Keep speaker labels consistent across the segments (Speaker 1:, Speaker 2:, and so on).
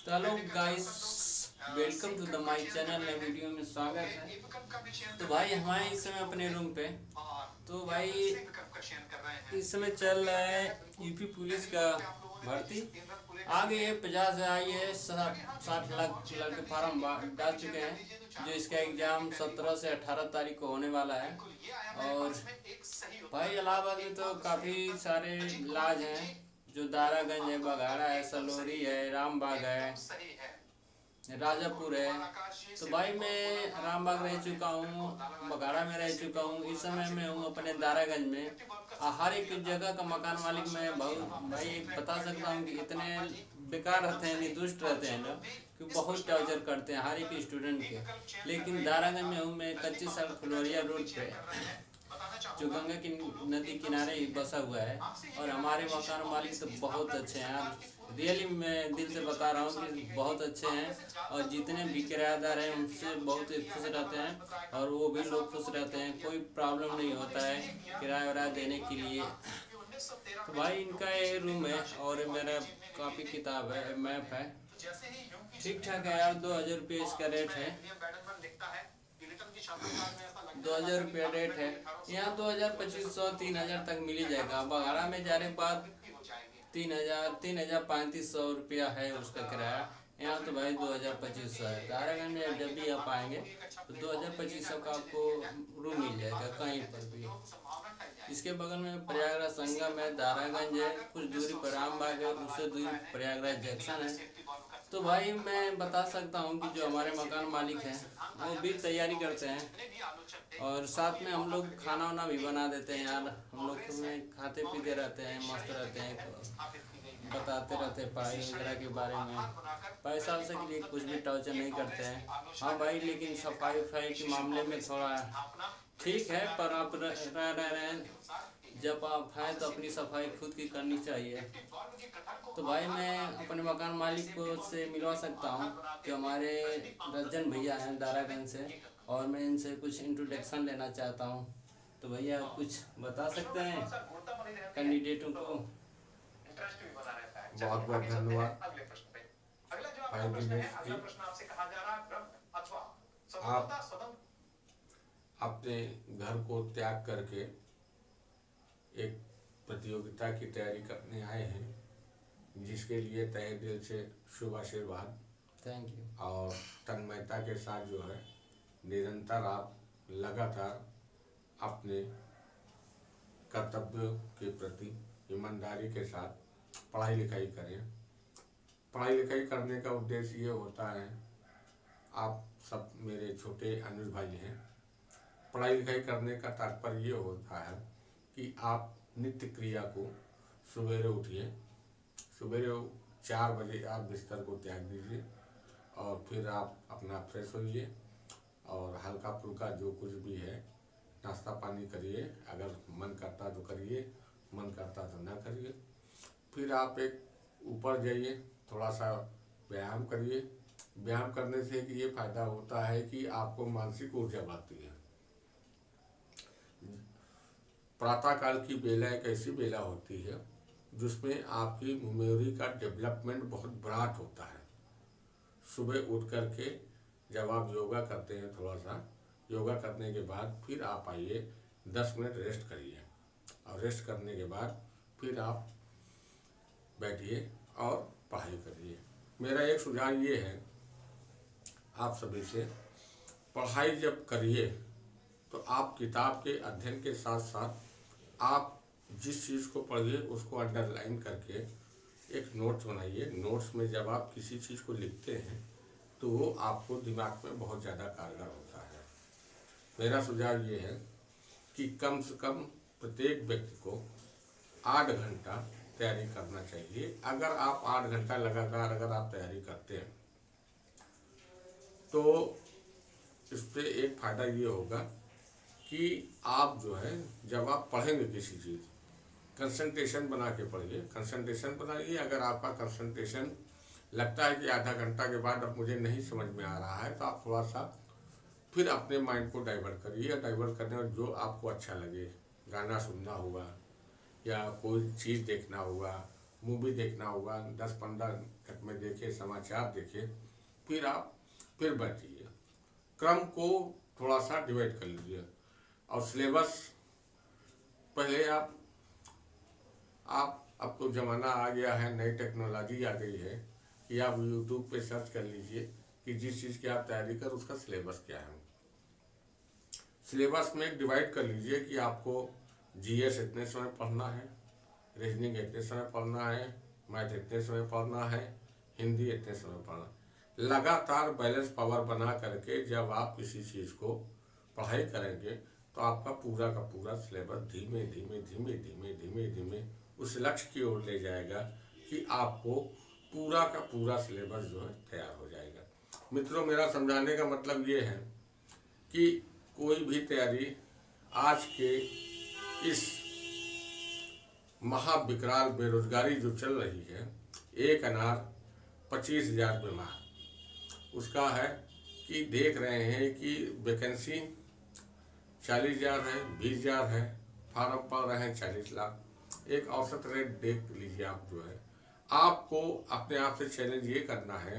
Speaker 1: तो hello guys, welcome to the my channel. नए video में स्वागत है। तो भाई हमारे इस समय अपने रूम पे, तो भाई इस समय चल रहा है यूपी पुलिस का भर्ती। आगे 50 आई है, 60 लाख लड़के फार्म डाल चुके हैं। जो इसका एग्ज़ाम 17 से 18 तारीख को होने वाला है। और भाई इलाहाबाद में तो काफ़ी सारे लॉज हैं, जो दारागंज है, बघाड़ा है, सलोरी है, रामबाग है, राजापुर है। तो भाई मैं रामबाग रह चुका हूँ, बघाड़ा में रह चुका हूँ। इस समय मैं हूँ अपने दारागंज में। हर एक जगह का मकान मालिक मैं बहुत भाई बता सकता हूँ कि इतने बेकार रहते हैं, निर्दुष्ट रहते हैं लोग, कि बहुत टॉर्चर करते हैं हर एक स्टूडेंट के। लेकिन दारागंज में हूँ मैं, कच्ची सड़क फ्लोरिया रोड पे, जो गंगा की नदी किनारे ही बसा हुआ है। और हमारे मकान मालिक तो बहुत अच्छे हैं यार, रियली मैं दिल से बता रहा हूँ कि बहुत अच्छे हैं। और जितने भी किराएदार हैं उनसे बहुत ही खुश रहते हैं, और वो भी लोग खुश रहते हैं। कोई प्रॉब्लम नहीं होता है किराया वराया देने के लिए। तो भाई इनका ये रूम है, और मेरा काफ़ी किताब है, मैप है। ठीक ठाक है यार, 2000 रुपये इसका रेट है। 2000 रुपया रेट है। यहाँ 2500 3000 तक मिल ही जाएगा। बघाड़ा में जाने के बाद 3500 रुपया है उसका किराया। यहाँ तो भाई 2500 है। दारागंज में जब भी आप आएंगे तो 2500 का आपको रूम मिल जाएगा कहीं पर भी। इसके बगल में प्रयागराज संगम है, दारागंज है, कुछ दूरी पर रामबाग है, उससे दूरी प्रयागराज जंक्शन है। तो भाई मैं बता सकता हूँ कि जो हमारे मकान मालिक हैं वो भी तैयारी करते हैं, और साथ में हम लोग खाना वाना भी बना देते हैं यार। हम लोग में खाते पीते रहते हैं, मस्त रहते हैं, बताते रहते हैं पढ़ाई वगैरह के बारे में। पैसा वैसा के लिए कुछ भी टॉर्चर नहीं करते हैं। हाँ भाई, लेकिन सफाई वफाई के मामले में थोड़ा ठीक है, पर आप रह रहे हैं, जब आप हैं तो अपनी सफाई खुद की करनी चाहिए। तो भाई मैं अपने मकान मालिक को से मिलवा सकता हूँ, कि हमारे रंजन भैया हैं दारागंज से, और मैं इनसे कुछ इंट्रोडक्शन लेना चाहता हूँ। तो भैया आप कुछ बता सकते हैं कैंडिडेटों को?
Speaker 2: बहुत बहुत धन्यवाद भाई दिनेश जी। आप अपने घर को त्याग करके एक प्रतियोगिता की तैयारी करने आए हैं, जिसके लिए तहे दिल से शुभ आशीर्वाद।
Speaker 1: Thank you.
Speaker 2: और तन्मयता के साथ जो है निरंतर आप लगातार अपने कर्तव्यों के प्रति ईमानदारी के साथ पढ़ाई लिखाई करें। पढ़ाई लिखाई करने का उद्देश्य ये होता है, आप सब मेरे छोटे अनुज भाई हैं। पढ़ाई लिखाई करने का तात्पर्य ये होता है कि आप नित्य क्रिया को सवेरे उठिए, सवेरे 4 बजे आप बिस्तर को त्याग दीजिए, और फिर आप अपना फ्रेश होइए, और हल्का फुल्का जो कुछ भी है नाश्ता पानी करिए। अगर मन करता तो करिए, मन करता तो ना करिए। फिर आप एक ऊपर जाइए, थोड़ा सा व्यायाम करिए। व्यायाम करने से कि ये फायदा होता है कि आपको मानसिक ऊर्जा बढ़ती है। प्रातःकाल की बेला एक ऐसी बेला होती है जिसमें आपकी मेमोरी का डेवलपमेंट बहुत ब्राट होता है। सुबह उठ करके जब आप योगा करते हैं, थोड़ा सा योगा करने के बाद फिर आप आइए, 10 मिनट रेस्ट करिए, और रेस्ट करने के बाद फिर आप बैठिए और पढ़ाई करिए। मेरा एक सुझाव ये है आप सभी से, पढ़ाई जब करिए तो आप किताब के अध्ययन के साथ साथ आप जिस चीज़ को पढ़िए उसको अंडरलाइन करके एक नोट्स बनाइए। नोट्स में जब आप किसी चीज़ को लिखते हैं तो वो आपको दिमाग में बहुत ज़्यादा कारगर होता है। मेरा सुझाव ये है कि कम से कम प्रत्येक व्यक्ति को 8 घंटा तैयारी करना चाहिए। अगर आप 8 घंटा लगातार अगर आप तैयारी करते हैं तो इस पर एक फ़ायदा ये होगा कि आप जो है जब आप पढ़ेंगे किसी चीज़, कंसंट्रेशन बना के पढ़िए, कंसंट्रेशन बनाइए। अगर आपका कंसंट्रेशन लगता है कि आधा घंटा के बाद अब मुझे नहीं समझ में आ रहा है, तो आप थोड़ा सा फिर अपने माइंड को डाइवर्ट करिए। डाइवर्ट करने में जो आपको अच्छा लगे, गाना सुनना हुआ या कोई चीज़ देखना हुआ, मूवी देखना होगा, 10-15 मिनट में देखिए, समाचार देखिए, फिर आप फिर बैठिए। क्रम को थोड़ा सा डिवाइड कर लीजिए। और सिलेबस पहले आप अब तो ज़माना आ गया है, नई टेक्नोलॉजी आ गई है कि आप यूट्यूब पे सर्च कर लीजिए कि जिस चीज़ की आप तैयारी कर उसका सिलेबस क्या है। सिलेबस में डिवाइड कर लीजिए कि आपको जीएस इतने समय पढ़ना है, रीजनिंग इतने समय पढ़ना है, मैथ इतने समय पढ़ना है, हिंदी इतने समय पढ़ना है। लगातार बैलेंस पावर बना करके जब आप किसी चीज़ को पढ़ाई करेंगे तो आपका पूरा का पूरा सिलेबस धीमे धीमे धीमे धीमे धीमे धीमे उस लक्ष्य की ओर ले जाएगा कि आपको पूरा का पूरा सिलेबस जो है तैयार हो जाएगा। मित्रों, मेरा समझाने का मतलब ये है कि कोई भी तैयारी आज के इस महाविकराल बेरोजगारी जो चल रही है, एक अनार 25,000 बीमार, उसका है कि देख रहे हैं कि वैकेंसी 40,000 है, 20,000 है, फार्म पड़ रहे हैं 40 लाख। एक औसत रेट देख लीजिए आप जो है। आपको अपने आप से चैलेंज ये करना है,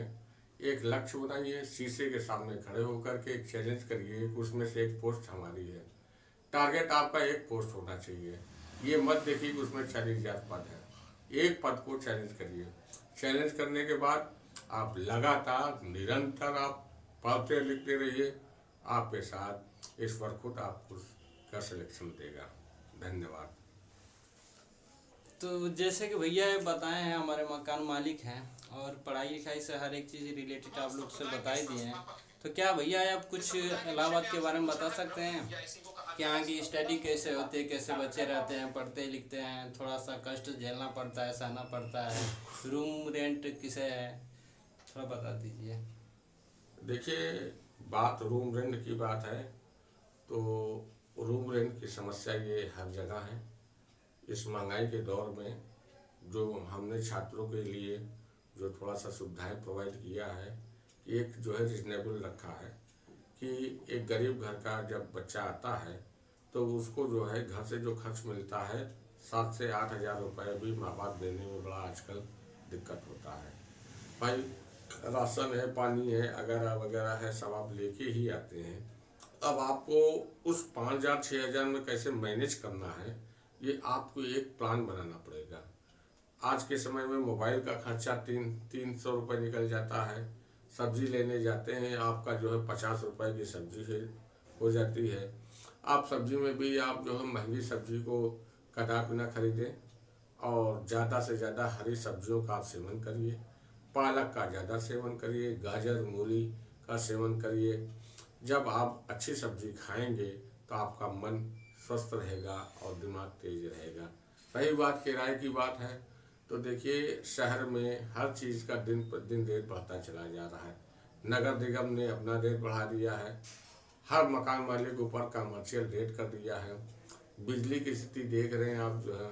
Speaker 2: एक लक्ष्य बनाइए, शीशे के सामने खड़े होकर के एक चैलेंज करिए कि उसमें से एक पोस्ट हमारी है। टारगेट आपका एक पोस्ट होना चाहिए। ये मत देखिए कि उसमें 40,000 पद है। एक पद को चैलेंज करिए। चैलेंज करने के बाद आप लगातार निरंतर आप पढ़ते लिखते रहिए। आपके साथ ईश्वर खुद आपको का सिलेक्शन देगा। धन्यवाद।
Speaker 1: तो जैसे कि भैया ये बताए हैं, हमारे मकान मालिक हैं और पढ़ाई लिखाई से हर एक चीज़ रिलेटेड आप लोग से बता ही दिए हैं। तो क्या भैया आप कुछ इलाहाबाद के बारे में बता सकते हैं कि यहाँ की स्टडी कैसे होती है, कैसे बच्चे रहते हैं, पढ़ते लिखते हैं, थोड़ा सा कष्ट झेलना पड़ता है, सहना पड़ता है, रूम रेंट किसे है, थोड़ा बता दीजिए।
Speaker 2: देखिए, बात रूम रेंट की बात है तो रूम रेंट की समस्या ये हर जगह है। इस महंगाई के दौर में जो हमने छात्रों के लिए जो थोड़ा सा सुविधाएं प्रोवाइड किया है, एक जो है रिजनेबल रखा है कि एक गरीब घर का जब बच्चा आता है तो उसको जो है घर से जो खर्च मिलता है 7 से 8 हज़ार रुपये भी माँ बाप देने में बड़ा आजकल दिक्कत होता है। भाई राशन है, पानी है, वगैरह वगैरह है, सब आप लेके ही आते हैं। अब आपको उस 5,000 6,000 में कैसे मैनेज करना है, ये आपको एक प्लान बनाना पड़ेगा। आज के समय में मोबाइल का खर्चा 300 रुपये निकल जाता है। सब्जी लेने जाते हैं, आपका जो है 50 रुपये की सब्जी है हो जाती है। आप सब्जी में भी आप जो है महंगी सब्जी को कटा पिना खरीदें और ज़्यादा से ज़्यादा हरी सब्जियों का आप सेवन करिए। पालक का ज़्यादा सेवन करिए, गाजर मूली का सेवन करिए। जब आप अच्छी सब्जी खाएंगे तो आपका मन स्वस्थ रहेगा और दिमाग तेज रहेगा। रही बात किराए की बात है तो देखिए, शहर में हर चीज़ का दिन पर दिन रेट बढ़ता चला जा रहा है। नगर निगम ने अपना रेट बढ़ा दिया है। हर मकान मालिक के ऊपर कमर्शियल रेट कर दिया है। बिजली की स्थिति देख रहे हैं आप जो है,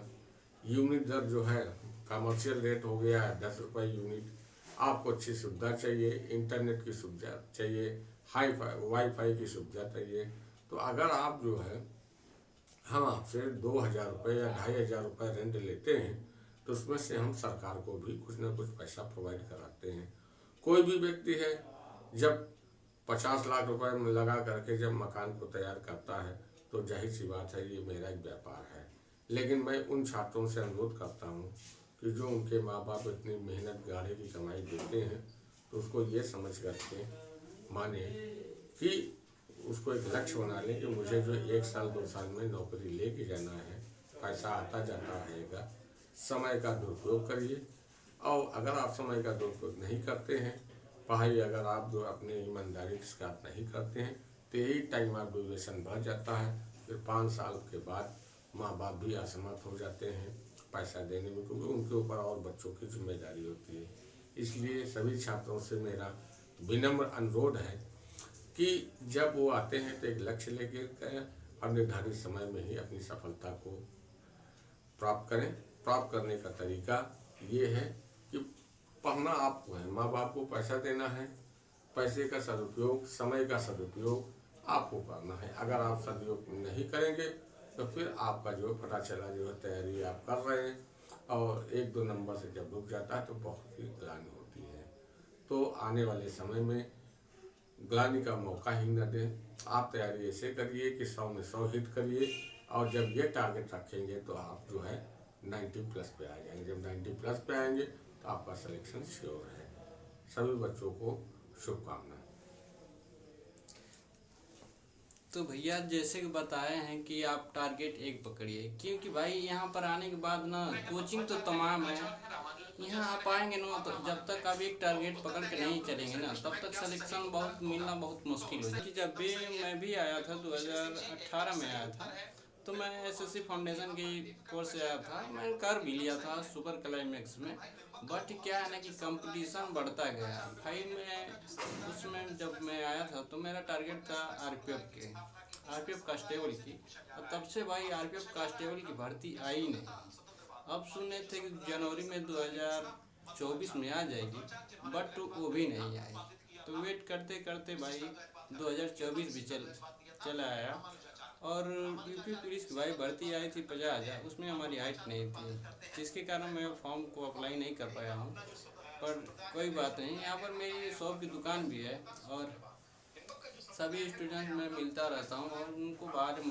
Speaker 2: यूनिट दर जो है कमर्शियल रेट हो गया है 10 रुपये यूनिट। आपको अच्छी सुविधा चाहिए, इंटरनेट की सुविधा चाहिए, वाईफाई की सुविधा चाहिए, तो अगर आप जो है हम आपसे 2,000 रुपये या 2,500 रुपये रेंट लेते हैं तो उसमें से हम सरकार को भी कुछ ना कुछ पैसा प्रोवाइड कराते हैं। कोई भी व्यक्ति है जब 50 लाख रुपए में लगा करके जब मकान को तैयार करता है तो जाहिर सी बात है ये मेरा एक व्यापार है। लेकिन मैं उन छात्रों से अनुरोध करता हूँ कि जो उनके माँ बाप इतनी मेहनत गाढ़े की कमाई देते हैं तो उसको ये समझ करके माने कि उसको एक लक्ष्य बना लें कि मुझे जो 1 साल 2 साल में नौकरी लेके जाना है, पैसा आता जाता रहेगा। समय का दुरुपयोग करिए और अगर आप समय का दुरुपयोग नहीं करते हैं, पढ़ाई अगर आप जो अपनी ईमानदारी के साथ नहीं करते हैं तो यही टाइम आप ड्यूरेशन बढ़ जाता है। फिर 5 साल के बाद माँ बाप भी असमर्थ हो जाते हैं पैसा देने में, क्योंकि उनके ऊपर और बच्चों की जिम्मेदारी होती है। इसलिए सभी छात्रों से मेरा विनम्र अनुरोध है कि जब वो आते हैं तो एक लक्ष्य लेके गए और निर्धारित समय में ही अपनी सफलता को प्राप्त करें। प्राप्त करने का तरीका ये है कि पढ़ना आपको है, माँ बाप को पैसा देना है, पैसे का सदुपयोग, समय का सदुपयोग आपको करना है। अगर आप सदुपयोग नहीं करेंगे तो फिर आपका जो पता चला जो तैयारी आप कर रहे हैं और 1-2 नंबर से जब रुक जाता है तो बहुत ही ग्लानि होती है। तो आने वाले समय में ग्लानि का मौका ही न दें। आप तैयारी ऐसे करिए कि 100 में 100 हिट करिए, और जब ये टारगेट रखेंगे तो आप जो है 90 प्लस पे आ जाएंगे। जब 90 प्लस पे आएंगे तो आपका सिलेक्शन श्योर है। सभी बच्चों को शुभकामनाएं।
Speaker 1: तो भैया जैसे कि बताए हैं कि आप टारगेट 1 पकड़िए, क्योंकि भाई यहाँ पर आने के बाद ना कोचिंग तो तमाम है। यहाँ आप आएंगे ना तो जब तक आप एक टारगेट पकड़ के नहीं चलेंगे ना तब तक सिलेक्शन मिलना बहुत मुश्किल हो जाएगी। जब भी मैं भी आया था 2018 में आया था, तो मैं एसएससी फाउंडेशन की कोर्स से आया था। मैं कर भी लिया था सुपर क्लाइमेक्स में, बट क्या है ना कि कंपटीशन बढ़ता गया भाई। मैं उसमें जब मैं आया था तो मेरा टारगेट था आरपीएफ कांस्टेबल की, और तब से भाई आरपीएफ कांस्टेबल की भर्ती आई नहीं। अब सुने थे कि जनवरी में 2024 में आ जाएगी, बट वो भी नहीं आई। तो वेट करते करते भाई 2024 भी चला आया, और यूपी पुलिस की भाई भर्ती आई थी 50,000, उसमें हमारी हाइट नहीं थी, जिसके कारण मैं फॉर्म को अप्लाई नहीं कर पाया हूँ। पर कोई बात नहीं, यहाँ पर मेरी शॉप की दुकान भी है और सभी स्टूडेंट मैं मिलता रहता हूँ और उनको बाहर